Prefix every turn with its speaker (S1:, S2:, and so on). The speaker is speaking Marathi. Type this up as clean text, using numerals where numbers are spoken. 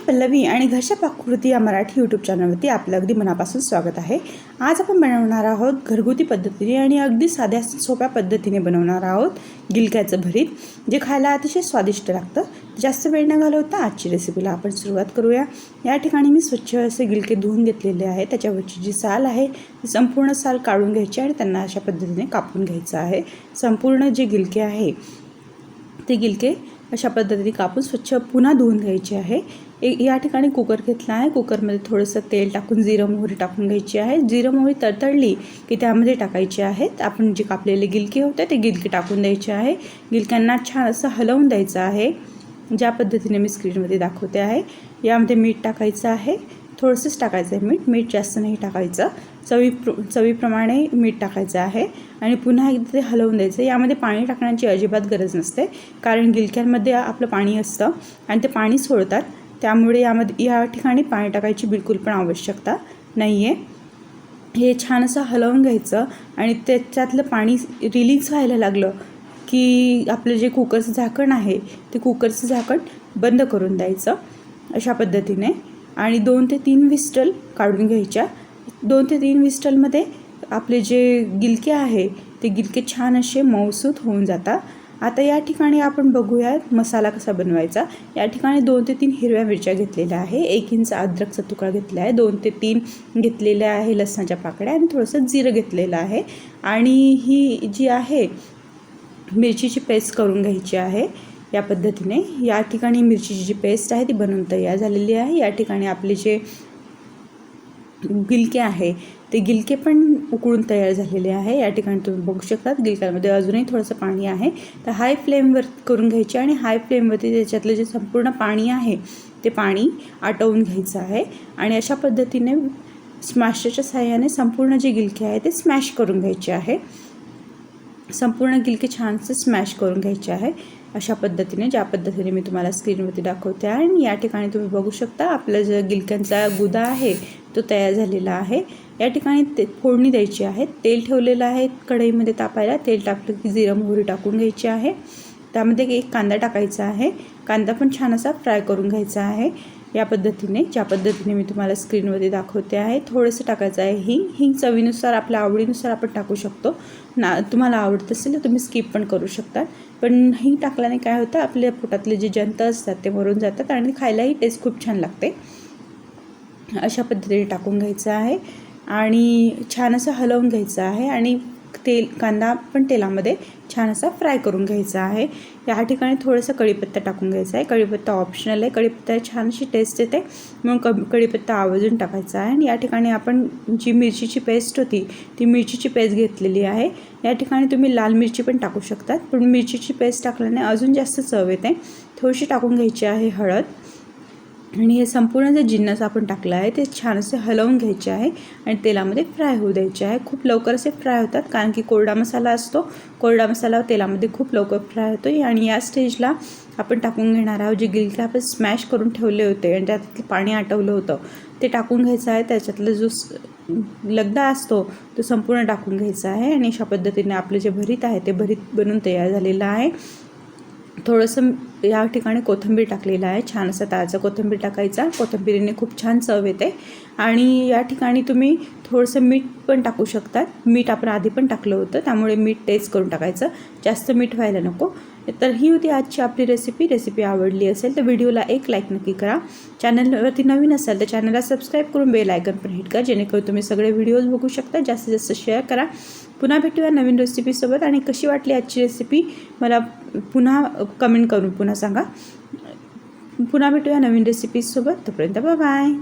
S1: पल्लवी आणि घरच्या पाककृती या मराठी यूट्यूब चॅनलवरती आपलं अगदी मनापासून स्वागत आहे। आज आपण बनवणार आहोत घरगुती पद्धतीने आणि अगदी साध्या सोप्या पद्धतीने बनवणार आहोत गिलक्याचं भरीत, जे खायला अतिशय स्वादिष्ट लागतं। जास्त वेळ न घालवता आजची रेसिपीला आपण सुरुवात करूया। या ठिकाणी मी स्वच्छ असे गिलके धुवून घेतलेले आहे। त्याच्यावरची जी साल आहे ती संपूर्ण साल काढून घ्यायची आणि त्यांना अशा पद्धतीने कापून घ्यायचं आहे। संपूर्ण जे गिलके आहे ते गिलके अशा पद्धतीने कापून स्वच्छ पुन्हा धुवून घ्यायचे आहे। या ठिकाणी कुकर घेतला आहे। कुकरमध्ये थोडंसं तेल टाकून जिरं मोहरी टाकून घ्यायची आहे। जिरं मोहरी तडतडली की त्यामध्ये टाकायचे आहेत आपण जे कापलेले गिलके होते ते गिलके टाकून द्यायचे आहे। गिलक्यांना छान असं हलवून द्यायचं आहे, ज्या पद्धतीने मी स्क्रीनमध्ये दाखवते आहे। यामध्ये मीठ टाकायचं आहे, थोडंसंच टाकायचं आहे मीठ जास्त नाही टाकायचं। चवीप्रमाणे मीठ टाकायचं आहे आणि पुन्हा एकदा ते हलवून द्यायचं। यामध्ये पाणी टाकण्याची अजिबात गरज नसते, कारण गिलक्यांमध्ये आपलं पाणी असतं आणि ते पाणी सोडतात, त्यामुळे या ठिकाणी पाणी टाकायची बिलकुल पण आवश्यकता नाही आहे। हे छान असं हलवून घ्यायचं आणि त्याच्यातलं पाणी रिलीज व्हायला लागलं की आपलं जे कुकरचं झाकण आहे ते कुकरचं झाकण बंद करून द्यायचं अशा पद्धतीने आणि 2 ते 3 व्हिस्टल काढून घ्यायच्या। 2 ते 3 व्हिस्टलमध्ये आपले जे गिलके आहे ते गिलके छान असे मऊसूत होऊन जातात। आता या ठिकाणी आपण बघूयात मसाला कसा बनवायचा। या ठिकाणी 2 ते 3 हिरव्या मिरच्या घेतलेल्या आहे, 1 इंच अद्रकचा तुकडा घेतला आहे, 2 ते 3 घेतलेल्या आहे लसणाच्या पाकळ्या आणि थोडंसं जिरं घेतलेलं आहे आणि ही जी आहे मिरचीची पेस्ट करून घ्यायची आहे। या पद्धतीने या ठिकाणी मिरचीची जी पेस्ट आहे ती बनवून तयार झालेली आहे। या ठिकाणी आपले जे गिलके आहे ते गिलके पण उकळून तयार झालेले आहे। या ठिकाणी तुम्ही बघू शकता गिलक्यामध्ये अजूनही थोडंसं पाणी आहे, तर हाय फ्लेमवर करून घ्यायचे आणि हाय फ्लेमवरती त्याच्यातलं जे संपूर्ण पाणी आहे ते पाणी आटवून घ्यायचं आहे आणि अशा पद्धतीने स्मॅशरच्या सहाय्याने संपूर्ण जे गिलके आहे ते स्मॅश करून घ्यायचे आहे। संपूर्ण गिलके छानसे स्मॅश करून घ्यायचे आहे अशा पद्धतीने, ज्या पद्धतीने मी तुम्हाला स्क्रीनवरती दाखवते आहे। आणि या ठिकाणी तुम्ही बघू शकता आपला जो गिलक्यांचा गुदा आहे तो तयार झालेला आहे। या ठिकाणी फोडणी द्यायची आहे। तेल ठेवलेलं आहे कढईमध्ये तापायला। तेल टाकलं की जिरं मोहरी टाकून घ्यायची आहे। त्यामध्ये 1 कांदा टाकायचा आहे। कांदा पण छान असा फ्राय करून घ्यायचा आहे या पद्धतीने, ज्या पद्धतीने मी तुम्हाला स्क्रीनवरती दाखवते आहे। थोडंसं टाकायचं आहे हिंग चवीनुसार आपल्या आवडीनुसार आपण टाकू शकतो ना। तुम्हाला आवडत असेल तर तुम्ही स्किप पण करू शकता, पण हिंग टाकल्याने काय होतं आपल्या पोटातले जे जंत असतात ते मरून जातात आणि खायलाही टेस्ट खूप छान लागते। अशा पद्धतीने टाकून घ्यायचं आहे आणि छान असं हलवून घ्यायचं आहे आणि कांदा पण तेलामध्ये छान असा फ्राय करून घ्यायचा आहे। या ठिकाणी थोडंसं कढीपत्ता टाकून घ्यायचा आहे। कढीपत्ता ऑप्शनल आहे, कढीपत्ता छान अशी टेस्ट येते म्हणून कढीपत्ता आवर्जून टाकायचा आहे। आणि या ठिकाणी आपण जी मिरचीची पेस्ट होती ती मिरचीची पेस्ट घेतलेली आहे। या ठिकाणी तुम्ही लाल मिरची पण टाकू शकतात, पण मिरचीची पेस्ट टाकल्याने अजून जास्त चव येते। थोडीशी टाकून घ्यायची आहे हळद आणि हे संपूर्ण जे जिन्नस आपण टाकलं आहे ते छान असे हलवून घ्यायचे आहे आणि तेलामध्ये फ्राय होऊ द्यायचे आहे। खूप लवकर असे फ्राय होतात, कारण की कोरडा मसाला असतो, कोरडा मसाला तेलामध्ये खूप लवकर फ्राय होतो। आणि या स्टेजला आपण टाकून घेणार आहोत जे गिलके आपण स्मॅश करून ठेवले होते आणि त्यात पाणी आटवलं होतं ते टाकून घ्यायचं आहे। त्याच्यातलं जो लगदा असतो तो संपूर्ण टाकून घ्यायचा आहे आणि अशा पद्धतीने आपलं जे भरीत आहे ते भरीत बनून तयार झालेलं आहे। थोडंसं या ठिकाणी कोथिंबीर टाकलेलं आहे, छान असं ताजा कोथिंबीर टाकायचा, कोथिंबीरीने खूप छान चव येते। आणि या ठिकाणी तुम्ही थोडंसं मीठ पण टाकू शकतात। मीठ आपण आधी पण टाकलं होतं, त्यामुळे मीठ टेस्ट करून टाकायचं, जास्त मीठ व्हायला नको। तर ही होती आजची आपली रेसिपी आवडली असेल तर व्हिडिओला एक लाईक नक्की करा। चॅनलवरती नवीन असाल तर चॅनलला सबस्क्राईब करून बेल आयकॉन पण हिट करा, जेणेकरून तुम्ही सगळे व्हिडिओज बघू शकता। जास्तीत जास्त शेअर करा। पुन्हा भेटूया नवीन रेसिपीसोबत आणि कशी वाटली आजची रेसिपी मला पुन्हा कमेंट करून पुन्हा सांगा। पुन्हा भेटूया नवीन रेसिपीसोबत, तोपर्यंत बाय बाय।